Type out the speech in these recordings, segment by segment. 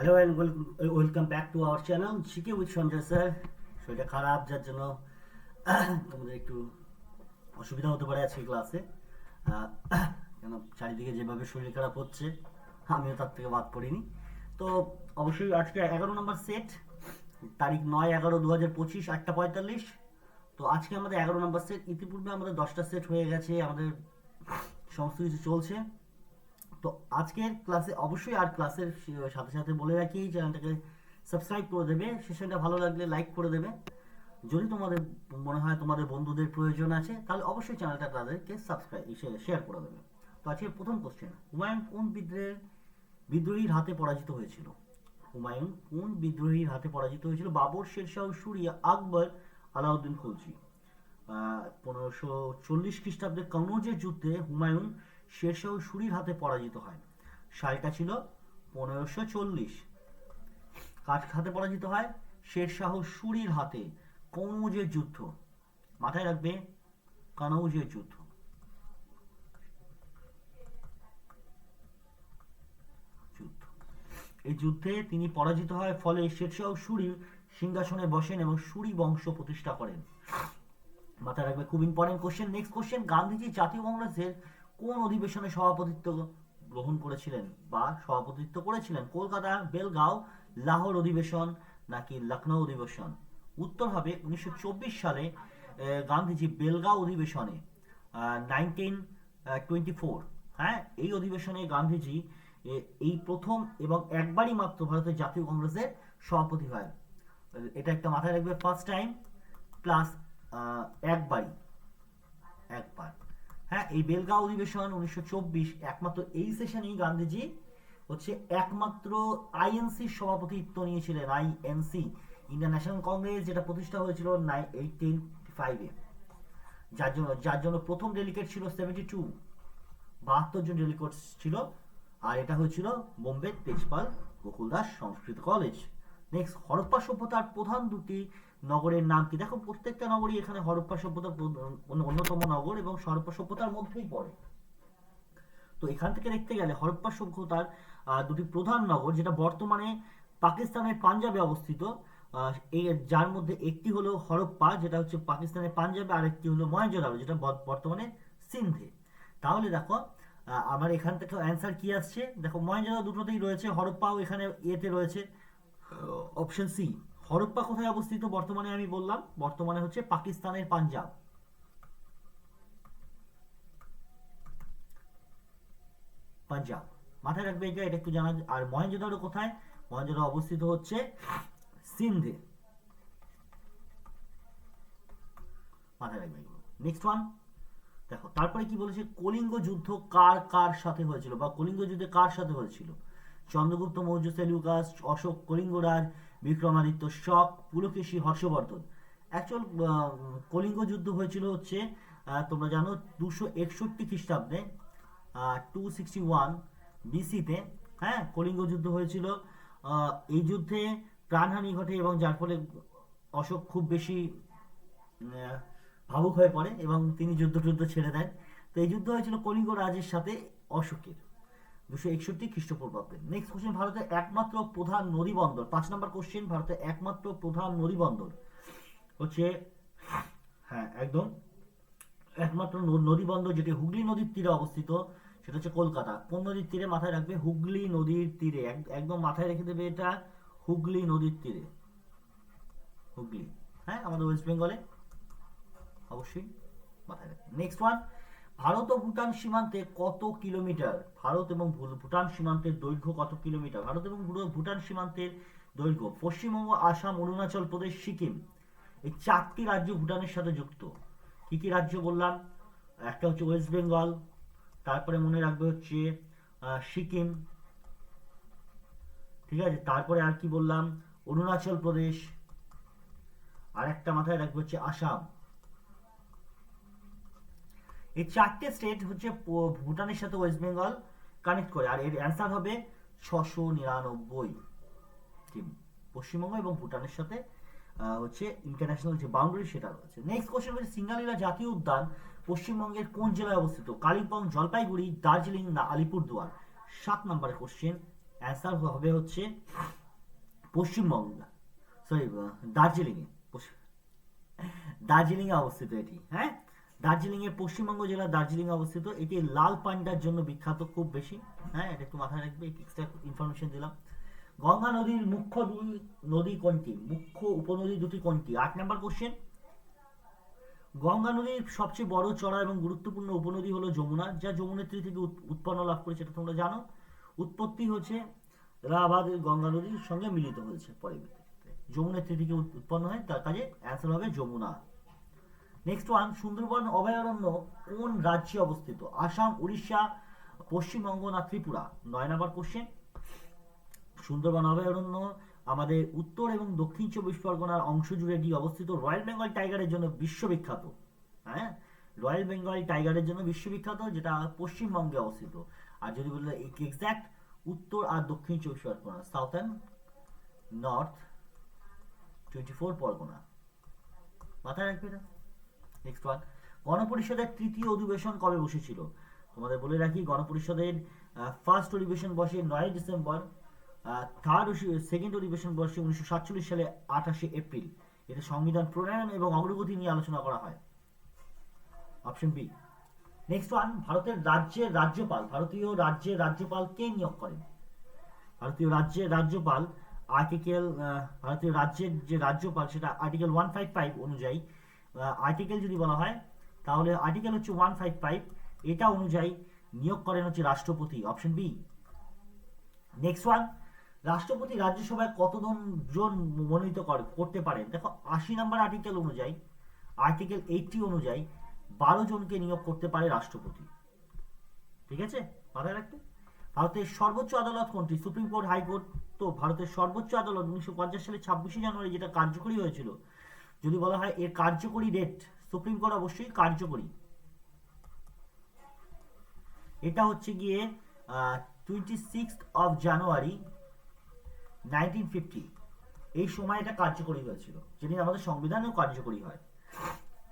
Hello and welcome back to our channel শিখে with Sanjay sir. শরীরটা খারাপ, যার জন্য তোমাদের একটু অসুবিধা হতে পারে আজকে ক্লাসে। কেন চারিদিকে যেভাবে শরীর খারাপ হচ্ছে, আমিও তার থেকে বাদ পড়িনি। তো অবশ্যই আজকে 11 নম্বর সেট, তারিখ 9/11/2025, 8:45। তো আজকে আমাদের 11 নম্বর সেট। ইতিপূর্বে আমাদের 10টা সেট হয়ে গেছে, আমাদের সমস্ত কিছু চলছে। তো আজকের ক্লাসে অবশ্যই, আর ক্লাসের সাথে সাথে বলে রাখি, চ্যানেলটাকে সাবস্ক্রাইব করে দেবে, সেশনটা ভালো লাগলে লাইক করে দেবে। যদি তোমাদের মনে হয় তোমাদের বন্ধুদের প্রয়োজন আছে, তাহলে অবশ্যই চ্যানেলটা তাদেরকে সাবস্ক্রাইব শেয়ার করে দেবে। তো আজকের প্রথম কোশ্চেন, হুমায়ুন কোন বিদ্রোহীর হাতে পরাজিত হয়েছিল? হুমায়ুন কোন বিদ্রোহীর হাতে পরাজিত হয়েছিল? বাবর, শেরশাহ সূরি, আকবর, আলাউদ্দিন খলজি। 1540 খ্রিস্টাব্দে কনৌজের যুদ্ধে হুমায়ুন শেরশাহ সূরির হাতে পরাজিত হয়। সালটা ছিল 1540। কার হাতে পরাজিত হয়? শেরশাহ সূরির হাতে। কনৌজের যুদ্ধ, মাথায় রাখবে, কনৌজের যুদ্ধ। যুদ্ধ এই যুদ্ধে তিনি পরাজিত হয়, ফলে শেরশাহ সূরি সিংহাসনে বসেন এবং সূরি বংশ প্রতিষ্ঠা করেন। মাথায় রাখবে, খুব important question. Next question, Gandhiji জাতীয় কংগ্রেসের কোন অধিবেশনে সভাপতিত্ব গ্রহণ করেছিলেন বা সভাপতিত্ব করেছিলেন? কলকাতা, বেলগাঁও, লাহোর অধিবেশন নাকি লখনৌ অধিবেশন? উত্তর হবে 1924 সালে গান্ধীজি বেলগাঁও অধিবেশনে, 1924, হ্যাঁ, এই অধিবেশনে গান্ধীজি এই প্রথম এবং একবারই মাত্র ভারতের জাতীয় কংগ্রেসের সভাপতি হয়। এটা একটা মাথায় রাখবে, ফার্স্ট টাইম প্লাস একবারই, একবার। হ্যাঁ, এই বেলগাঁও অধিবেশন 1924, একমাত্র এই সেশনেই গান্ধীজি হচ্ছে একমাত্র আইএনসির সভাপতিত্ব নিয়েছিলেন। আইএনসি, ইন্ডিয়ান ন্যাশনাল কংগ্রেস, যেটা প্রতিষ্ঠা হয়েছিল 1855-এ। যার জন্য প্রথম ডেলিগেট ছিল 72, 72 জন ডেলিগেট ছিল। আর এটা হয়েছিল বোম্বে তেজপাল গোকুলদাস সংস্কৃত কলেজ। নেক্সট, হরপ্পা সভ্যতার প্রধান দুটি নগরের নাম কি? দেখো, প্রত্যেকটা নগরই এখানে হরপ্পা সভ্যতার অন্যতম নগর এবং হরপ্পা সভ্যতার মধ্যেই পড়ে। তো এখান থেকে দেখতে গেলে হরপ্পা সভ্যতার দুটি প্রধান নগর, যেটা বর্তমানে পাকিস্তানের পাঞ্জাবে অবস্থিত, এই যার মধ্যে একটি হলো হরপ্পা, যেটা হচ্ছে পাকিস্তানের পাঞ্জাবে, আর একটি হলো মহেঞ্জোদারো, যেটা বর্তমানে সিন্ধে। তাহলে দেখো, আমার এখান থেকে অ্যান্সার কি আসছে, দেখো মহেঞ্জোদারো দুটোতেই রয়েছে, হরপ্পাও এখানে এতে রয়েছে। Option C. হরপ্পা কোথায় অবস্থিত বর্তমানে? আমি বললাম বর্তমানে হচ্ছে পাকিস্তানের পাঞ্জাব। পাঞ্জাব, মাথায় রাখবে এটা, এটা একটু জানা। আর মহেঞ্জোদারো কোথায়? মহেঞ্জোদারো অবস্থিত হচ্ছে সিন্ধে, মাথায় রাখবে এগুলো। নেক্সট ওয়ান, দেখো তারপরে কি বলেছে, কলিঙ্গ যুদ্ধ কার কার সাথে হয়েছিল বা কলিঙ্গ যুদ্ধে কার সাথে হয়েছিল? চন্দ্রগুপ্ত মৌর্য, সেলুকাস, অশোক, কলিঙ্গরাজ, বিক্রমাদিত্য, শক, পুলকেশী, হর্ষবর্ধন। অ্যাকচুয়াল কলিঙ্গ যুদ্ধ হয়েছিল হচ্ছে, তোমরা জানো, 261 খ্রিস্টাব্দে, 261 বিসিতে। হ্যাঁ, কলিঙ্গ যুদ্ধ হয়েছিল। এই যুদ্ধে প্রাণহানি ঘটে এবং যার ফলে অশোক খুব বেশি ভাবুক হয়ে পড়ে এবং তিনি যুদ্ধ ছেড়ে দেন। তো এই যুদ্ধ হয়েছিল কলিঙ্গ রাজের সাথে অশোকের, 261 খ্রিস্টপূর্বাব্দে। নেক্সট কোশ্চেন, ভারতের একমাত্র প্রধান নদী বন্দর, 5 নম্বর কোশ্চেন, ভারতের একমাত্র প্রধান নদী বন্দর হচ্ছে, হ্যাঁ একদম, একমাত্র নদী বন্দর যেটি হুগলি নদীর তীরে অবস্থিত, সেটা হচ্ছে কলকাতা। কোন নদীর তীরে? মাথায় রাখবে, হুগলি নদীর তীরে, একদম মাথায় রেখে দেবে এটা, হুগলি নদীর তীরে, হুগলি। হ্যাঁ, আমাদের ওয়েস্ট বেঙ্গলে, অবশ্যই মাথায় রাখবে। নেক্সট ওয়ান, ভারত ও ভুটান সীমান্তে কত কিলোমিটার? ভারত এবং ভুটান সীমান্তের দৈর্ঘ্য কত কিলোমিটার? ভারত এবং ভুটান সীমান্তের দৈর্ঘ্য, পশ্চিমবঙ্গ, আসাম, অরুণাচল প্রদেশ, সিকিম, এই 4টি রাজ্য ভুটানের সাথে যুক্ত। কি কি রাজ্য বললাম? একটা হচ্ছে ওয়েস্ট বেঙ্গল, তারপরে মনে রাখবে হচ্ছে সিকিম, ঠিক আছে, তারপরে আর কি বললাম, অরুণাচল প্রদেশ, আর একটা মাথায় রাখবে হচ্ছে আসাম। এই 4টে স্টেট হচ্ছে ভুটানের সাথে ওয়েস্ট বেঙ্গল কানেক্ট করে, আর এর অ্যান্সার হবে 699। পশ্চিমবঙ্গ এবং ভুটানের সাথে হচ্ছে ইন্টারন্যাশনাল যে বাউন্ডারি সেটা রয়েছে। নেক্সট কোশ্চেন হচ্ছে, সিঙ্গালীলা জাতীয় উদ্যান পশ্চিমবঙ্গের কোন জেলায় অবস্থিত? কালিম্পং, জলপাইগুড়ি, দার্জিলিং না আলিপুরদুয়ার? 7 নম্বরের কোশ্চেন, অ্যান্সার হবে হচ্ছে পশ্চিমবঙ্গ, সরি দার্জিলিংয়ে, দার্জিলিংয়ে অবস্থিত এটি। হ্যাঁ, দার্জিলিংয়ে, পশ্চিমবঙ্গ জেলার দার্জিলিংয়ে অবস্থিত। এটি লাল পান্ডার জন্য বিখ্যাত খুব বেশি। হ্যাঁ, এটা একটু মাথায় রাখবে, এক্সট্রা ইনফরমেশন দিলাম। গঙ্গা নদীর মুখ্য দুই নদী কোনটি? মুখ্য উপনদী দুটি কোনটি? 8 নম্বর কোশ্চেন। গঙ্গা নদীর সবচেয়ে বড়, চড়া এবং গুরুত্বপূর্ণ উপনদী হলো যমুনা, যা যমুনেত্রী থেকে উৎপন্ন লাভ করেছে, এটা তোমরা জানো। উৎপত্তি হচ্ছে এলাহাবাদের গঙ্গা নদীর সঙ্গে মিলিত হয়েছে পরবর্তীতে, যমুনেত্রী থেকে উৎপন্ন হয়, তার কাজে অ্যান্সার হবে যমুনা। নেক্সট ওয়ান, সুন্দরবন অভয়ারণ্য কোন রাজ্যে অবস্থিত? আসাম, উড়িষ্যা, পশ্চিমবঙ্গ না ত্রিপুরা? 9 নম্বর কোশ্চেন। সুন্দরবন অভয়ারণ্য আমাদের উত্তর এবং দক্ষিণ 24 পরগনার অংশ জুড়ে এটি অবস্থিত। রয়্যাল বেঙ্গল টাইগারের জন্য বিশ্ববিখ্যাত। হ্যাঁ, রয়্যাল বেঙ্গল টাইগারের জন্য বিশ্ববিখ্যাত, যেটা পশ্চিমবঙ্গে অবস্থিত। আর যদি বলতে এক্সাক্ট উত্তর আর দক্ষিণ 24 Pargana, south and north 24 Pargana, মাথায় রাখবে না। নেক্সট ওয়ান, গণপরিষদের তৃতীয় অধিবেশন কবে বসেছিল? তোমাদের বলে রাখি, গণপরিষদের ফার্স্ট অধিবেশন বসে 9 ডিসেম্বর, সেকেন্ড অধিবেশন বসে 1947 সালে 28 এপ্রিল। এতে সংবিধান প্রণয়ন এবং অগ্রগতি নিয়ে আলোচনা করা হয়। Option B. নেক্সট ওয়ান, ভারতীয় রাজ্যের রাজ্যপাল কে নিয়োগ করেন? ভারতীয় রাজ্যের যে রাজ্যপাল, সেটা আর্টিকেল 155 অনুযায়ী, আর্টিকেল যদি বলা হয় তাহলে আর্টিকেল হচ্ছে 155, এটা অনুযায়ী নিয়োগ করেন হচ্ছে রাষ্ট্রপতি। Option B. নেক্সট ওয়ান, রাষ্ট্রপতি রাজ্যসভায় কতজন মনোনীত করতে পারেন? দেখো 80 নম্বর আর্টিকেল অনুযায়ী, আর্টিকেল 80 অনুযায়ী 12 জনকে নিয়োগ করতে পারে রাষ্ট্রপতি। ঠিক আছে, মাথায় রাখতে। ভারতের সর্বোচ্চ আদালত কোনটি? Supreme court, high court? তো ভারতের সর্বোচ্চ আদালত 1950 সালে 26 জানুয়ারি যেটা কার্যকরী হয়েছিল, যদি বলা হয় এর কার্যকরী ডেট, সুপ্রিম কোর্ট অবশ্যই কার্যকরী, এটা হচ্ছে গিয়ে 26 জানুয়ারি 1950, এই সময় এটা কার্যকরী হয়েছিল, যেদিন আমাদের সংবিধানেও কার্যকরী হয়।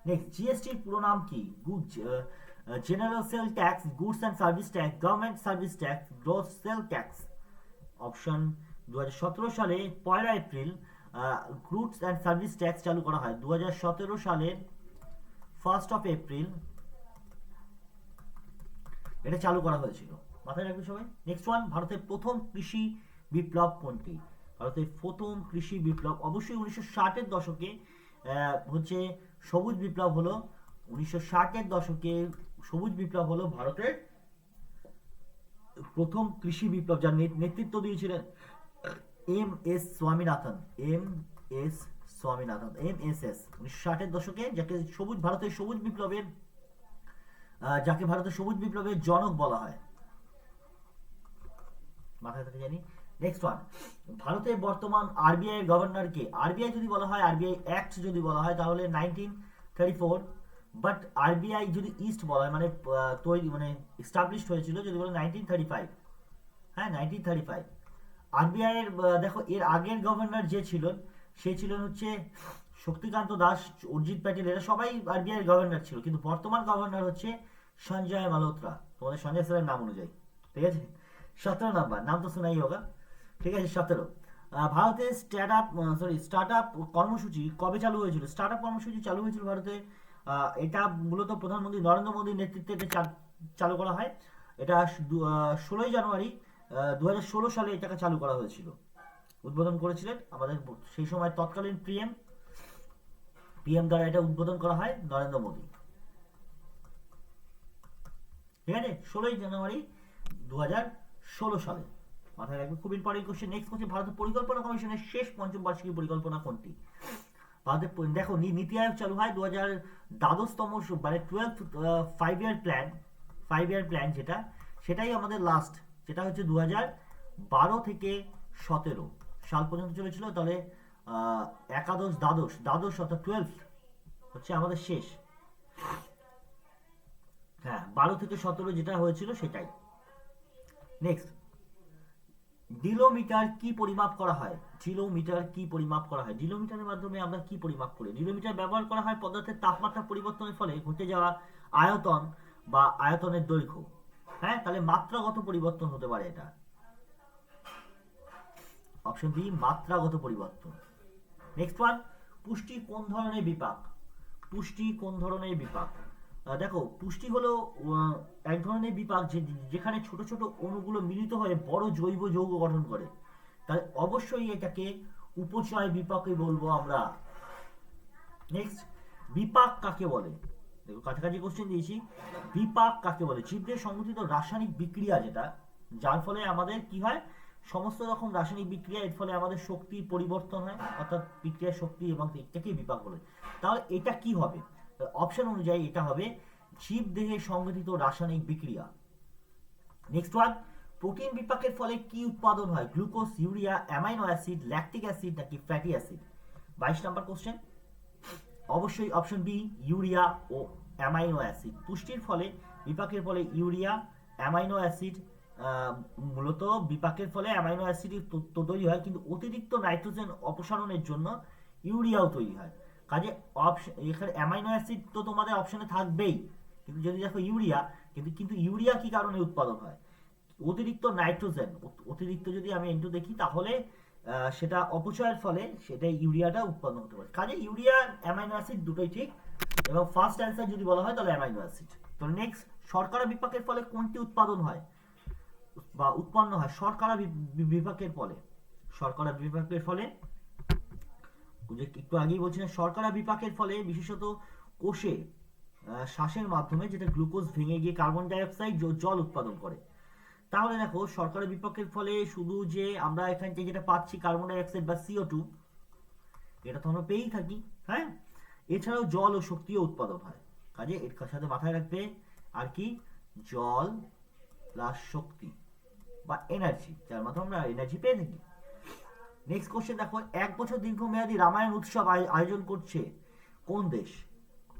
নেক্সট, জিএসটির পুরো নাম কি? General sell tax, goods and service tax, government service tax, gross sell tax. Option 2017 সালে 1 April goods and service tax চালু করা হয়। 2017 সালের 1 এপ্রিল এটা চালু করা হয়েছিল, মাথায় রাখবে সবাই। নেক্সট ওয়ান, ভারতের প্রথম কৃষি বিপ্লব কোনটি? ভারতের প্রথম কৃষি বিপ্লব অবশ্যই 1960-এর দশকে হচ্ছে সবুজ বিপ্লব হলো। 1960-এর দশকে সবুজ বিপ্লব হলো ভারতের প্রথম কৃষি বিপ্লব, যার নেতৃত্ব দিয়েছিলেন এমএস স্বামীনাথন। এমএসএস 1960-এর দশকে, ভারতের সবুজ বিপ্লবের জনক বলা হয়, মাথায় থাকে জানি। নেক্সট ওয়ান, ভারতের বর্তমান আরবিআই এর গভর্নর কে? আরবিআই যদি বলা হয়, আরবিআই অ্যাক্ট যদি বলা হয় তাহলে 1934, বাট আরবিআই যদি ইস্ট বলা হয়, মানে তৈরি, মানে এস্টাবলিশড হয়েছিল যদি বলে 1935। হ্যাঁ, 1935 আরবিআই এর। দেখো এর আগের গভর্নর যে ছিলেন, সে ছিলেন হচ্ছে শক্তিকান্ত দাস, অর্জিত প্যাটেল, এরা সবাই আরবিআই এর গভর্নর ছিল, কিন্তু বর্তমান গভর্নর হচ্ছে সঞ্জয় মালহোত্রা, তোমাদের সঞ্জয় স্যারের নাম অনুযায়ী। ঠিক আছে, 17 নাম্বার, নাম তো শোনাই হোগা। ঠিক আছে, 17। ভারতের স্টার্ট আপ কর্মসূচি কবে চালু হয়েছিল? স্টার্ট আপ কর্মসূচি চালু হয়েছিল ভারতে, এটা মূলত প্রধানমন্ত্রী নরেন্দ্র মোদীর নেতৃত্বে এটা চালু করা হয়। এটা 16 জানুয়ারি 2016 সালে এটাকে চালু করা হয়েছিল, উদ্বোধন করেছিলেন আমাদের সেই সময় তৎকালীন পিএম দ্বারা এটা উদ্বোধন করা হয় নরেন্দ্র মোদী। ঠিক আছে, 16 জানুয়ারি 2016 সালে, মাথায় রাখবে, খুব ইম্পর্টেন্ট কোশ্চেন। নেক্সট কোশ্চেন, ভারতের পরিকল্পনা কমিশনের শেষ পঞ্চম বার্ষিকী পরিকল্পনা কোনটি? ভারতের দেখো নীতি আয়োগ চালু হয় 2012তম, মানে 12th 5 ইয়ার প্ল্যান যেটা, সেটাই আমাদের লাস্ট, যেটা হচ্ছে 2012 থেকে 17 সাল পর্যন্ত চলেছিল। তাহলে দ্বাদশ অর্থাৎ 12th হচ্ছে আমাদের শেষ। হ্যাঁ, 12 থেকে 17 যেটা হয়েছিল সেটাই। নেক্সট, ডিলোমিটার কি পরিমাপ করা হয়? ডিলোমিটারের মাধ্যমে আমরা কি পরিমাপ করি? ডিলোমিটার ব্যবহার করা হয় পদার্থের তাপমাত্রা পরিবর্তনের ফলে ঘটে যাওয়া আয়তন বা আয়তনের দৈর্ঘ্য। হ্যাঁ, তাহলে মাত্রাগত পরিবর্তন হতে পারে এটা। অপশন বি মাত্রাগত পরিবর্তন। নেক্সট ওয়ান, পুষ্টি কোন ধরনের বিপাক? পুষ্টি কোন ধরনের বিপাক? দেখো, পুষ্টি হলো এক ধরনের বিপাক যেখানে ছোট ছোট অণুগুলো মিলিত হয়ে বড় জৈব যৌগ গঠন করে, তাই অবশ্যই এটাকে উপচয় বিপাকই বলবো আমরা। নেক্সট, বিপাক কাকে বলে? দেখো, কাছাকাছি কোশ্চেন দিয়েছি। বিপাক কাকে বলে? জীবদের সংঘটিত রাসায়নিক বিক্রিয়া, যেটা যার ফলে আমাদের কি হয়, সমস্ত রকম রাসায়নিক বিক্রিয়া, এর ফলে আমাদের শক্তির পরিবর্তন হয়, অর্থাৎ বিক্রিয়ার শক্তি, এবং এটাকেই বিপাক বলে। তাহলে এটা কি হবে? অপশন অনুযায়ী এটা হবে জীব দেহে সংঘটিত রাসায়নিক বিক্রিয়া। নেক্সট ওয়ান, প্রোটিন বিপাকের ফলে কি উৎপাদন হয়? Glucose, urea, amino acid, lactic acid নাকি ফ্যাটি অ্যাসিড? 22 নম্বর কোশ্চেন। অবশ্যই অপশন বি ইউরিয়া ও অ্যামাইনো অ্যাসিড। পুষ্টির ফলে বিপাকের ফলে ইউরিয়া, অ্যামাইনো অ্যাসিড, মূলত বিপাকের ফলে অ্যামাইনো অ্যাসিড তৈরি হয়, কিন্তু অতিরিক্ত নাইট্রোজেন অপসারণের জন্য ইউরিয়াও তৈরি হয়। কাজে এখানে অ্যামাইনো অ্যাসিড তো তোমাদের অপশনে থাকবেই, কিন্তু যদি দেখো ইউরিয়া, কিন্তু ইউরিয়া কি কারণে উৎপাদন হয়? অতিরিক্ত নাইট্রোজেন, অতিরিক্ত যদি আমি ইনটু দেখি, তাহলে সেটা অপচয়ের ফলে সেটা ইউরিয়াটা উৎপন্ন হতে পারে। কাজে ইউরিয়া, অ্যামাইনো অ্যাসিড দুটোই ঠিক, এবং ফার্স্ট অ্যান্সার যদি বলা হয় তাহলে অ্যামাইনো অ্যাসিড। তো নেক্সট, শর্করা বিপাকের ফলে কোনটি উৎপাদন হয় বা উৎপন্ন হয়? শর্করা বিপাকের ফলে, শর্করা বিপাকের ফলে একটু আগেই বলছিলাম, শর্করা বিপাকের ফলে বিশেষত কোষে শ্বাসের মাধ্যমে, যেটা গ্লুকোজ ভেঙে গিয়ে কার্বন ডাই অক্সাইড জল উৎপাদন করে। তাহলে দেখো, শর্করা বিপাকের ফলে শুধু যে আমরা এখান থেকে যেটা পাচ্ছি কার্বন ডাই অক্সাইড বা CO2, এটা তো আমরা পেয়েই থাকি, হ্যাঁ, এছাড়াও জল ও শক্তিও উৎপাদন হয়। কাজে এর সাথে মাথায় রাখবে আর কি, জল প্লাস শক্তি বা এনার্জি, যার মাধ্যমে আমরা এনার্জি পেয়ে থাকি। নেক্সট কোশ্চেন দেখো, 1 বছর দীর্ঘমেয়াদী রামায়ণ উৎসব আয়োজন করছে কোন দেশ?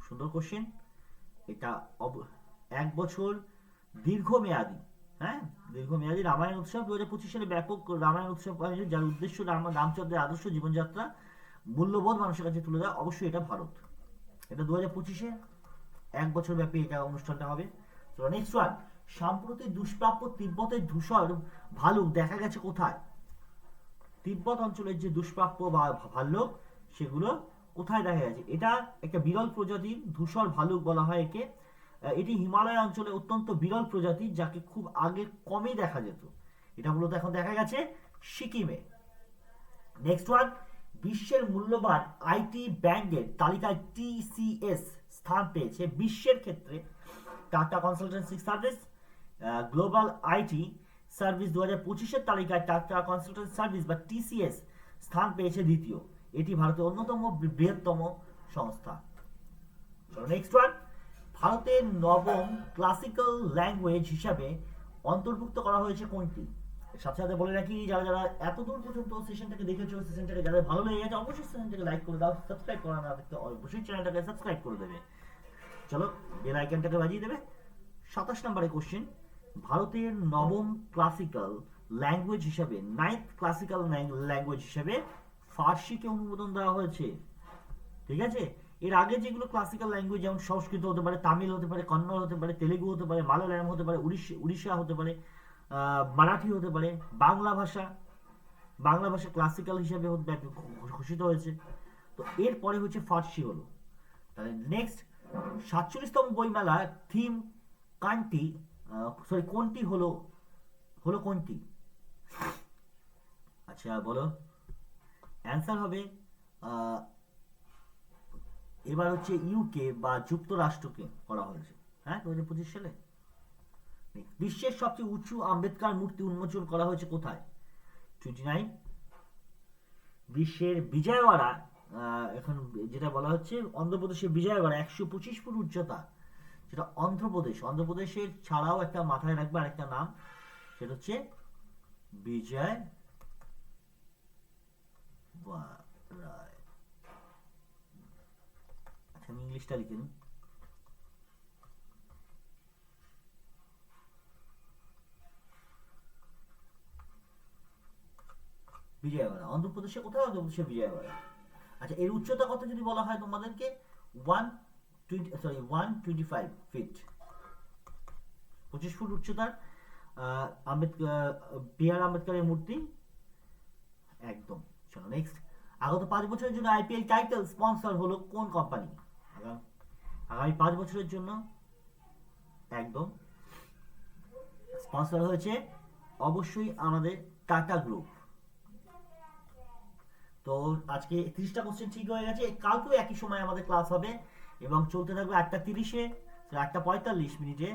সুন্দর কোশ্চেন এটা। 1 বছর দীর্ঘমেয়াদী, হ্যাঁ, দীর্ঘমেয়াদী রামায়ণ উৎসব 2025 সালে ব্যাপক রামায়ণ উৎসব আয়োজন, যার উদ্দেশ্য রামচন্দ্রের আদর্শ জীবনযাত্রা মূল্যবোধ মানুষের কাছে তুলে দেওয়া। অবশ্যই এটা ভারত। এটা 2025-এ 1 বছর ব্যাপী এটা অনুষ্ঠানটা হবে। তো নেক্সট ওয়ান, সাম্প্রতিক দুষ্প্রাপ্য তিব্বতের ধূসর ভালুক দেখা গেছে কোথায়? তিব্বত অঞ্চলের যে দুষ্প্রাপ্য বা ভাল্লুক, সেগুলো কোথায় দেখা গেছে? এটা একটা বিরল প্রজাতির ধূসর ভালুক বলা হয় একে। এটি হিমালয় অঞ্চলে অত্যন্ত বিরল প্রজাতি, যাকে খুব আগে কমই দেখা যেত। এটা মূলত এখন দেখা গেছে সিকিমে। নেক্সট ওয়ান, বিশ্বের মূল্যবান আইটি ব্র্যান্ডের তালিকায় TCS স্থান পেয়েছে বিশ্বের ক্ষেত্রে। Tata consultancy service, global IT service 2025-এর তালিকায় টাটা কনসালটেন্সি সার্ভিস বা TCS স্থান পেয়েছে দ্বিতীয়। এটি ভারতের অন্যতম বৃহত্তম সংস্থা। নেক্সট ওয়ান, ভারতের নবম ক্লাসিক্যাল ল্যাঙ্গুয়েজ হিসাবে অন্তর্ভুক্ত করা হয়েছে কোনটি? সাথে সাথে বলে রাখি, যারা যারা এতদূর পর্যন্ত সেশনটাকে দেখেছো, সেশনটাকে যাদের ভালো লেগে গেছে, অবশ্যই সেশনটাকে লাইক করে দাও, সাবস্ক্রাইব করা না থাকলে অবশ্যই চ্যানেলটাকে সাবস্ক্রাইব করে দেবে। চলো, বেল আইকনটাকে বাজিয়ে দেবে। 27 নম্বরে কোশ্চেন, ভারতের নবম ক্লাসিক্যাল ল্যাঙ্গুয়েজ হিসাবে, 9th ক্লাসিক্যাল ল্যাঙ্গুয়েজ হিসাবে ফার্সিকে অনুমোদন দেওয়া হয়েছে। ঠিক আছে, এর আগে যেগুলো ক্লাসিক্যাল ল্যাঙ্গুয়েজ, যেমন সংস্কৃত হতে পারে, তামিল হতে পারে, কন্নড় হতে পারে, তেলেগু হতে পারে, মালায়ালাম হতে পারে, উড়িষ্যা হতে পারে, মারাঠি হতে পারে, বাংলা ভাষা ক্লাসিক্যাল হিসেবে ঘোষিত হয়েছে। তো এরপরে হচ্ছে ফার্সি হলো। তাহলে নেক্সট, 47তম বইমেলার থিম কোনটি হলো কোনটি? আচ্ছা বলো, অ্যান্সার হবে এবার হচ্ছে ইউকে বা যুক্তরাষ্ট্রকে করা হয়েছে, হ্যাঁ, 2025 সালে। বিশ্বের সবচেয়ে উঁচু আম্বেদকর মূর্তি উন্মোচন করা হয়েছে কোথায়? 29 বিশ্বের বিজয়ওয়াড়া, এখন যেটা বলা হচ্ছে অন্ধ্রপ্রদেশের বিজয়ওয়াড়া, 125 ফুট উচ্চতা, সেটা অন্ধ্রপ্রদেশের ছাড়াও একটা মাথায় রাখবে আরেকটা নাম, সেটা হচ্ছে বিজয়ওয়াড়া। আচ্ছা, আমি ইংলিশটা লিখে নিই। বিজয়ওয়াড়া অন্ধ্রপ্রদেশে কোথায়? অন্ধ্রপ্রদেশের বিজয়ওয়াড়া। আচ্ছা, এর উচ্চতা কত যদি বলা হয় তোমাদেরকে? 125 ফিট, 25 ফুট উচ্চতার বি আর আম্বেদকরের মূর্তি একদম। চলো নেক্সট, আগত 5 বছরের জন্য আইপিএল টাইটেল স্পন্সর হলো কোন কোম্পানি? আগামী 5 বছরের জন্য একদম স্পন্সর হয়েছে অবশ্যই আমাদের টাটা গ্রুপ। তো আজকে 30টা কোশ্চেন ঠিক হয়ে গেছে। কালকেও একই সময় আমাদের ক্লাস হবে এবং চলতে থাকবে 8:30-এ, 8:45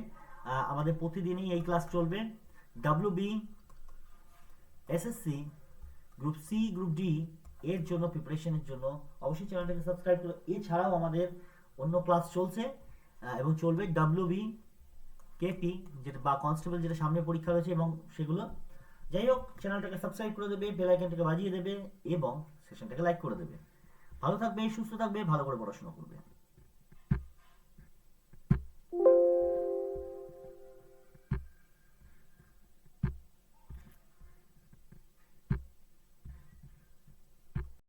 আমাদের প্রতিদিনই এই ক্লাস চলবে। WB, SSC, group C, group D এর জন্য প্রিপারেশনের জন্য অবশ্যই চ্যানেলটাকে সাবস্ক্রাইব করো। এছাড়াও আমাদের অন্য ক্লাস চলছে এবং চলবে ডাব্লিউবি, কেপি যেটা বা কনস্টেবল যেটা সামনে পরীক্ষা রয়েছে এবং সেগুলো। যাই হোক, চ্যানেলটাকে সাবস্ক্রাইব করে দেবে, বেল আইকনটাকে বাজিয়ে দেবে এবং সেশনটাকে লাইক করে দেবে। ভালো থাকবে, সুস্থ থাকবে, ভালো করে পড়াশোনা করবে।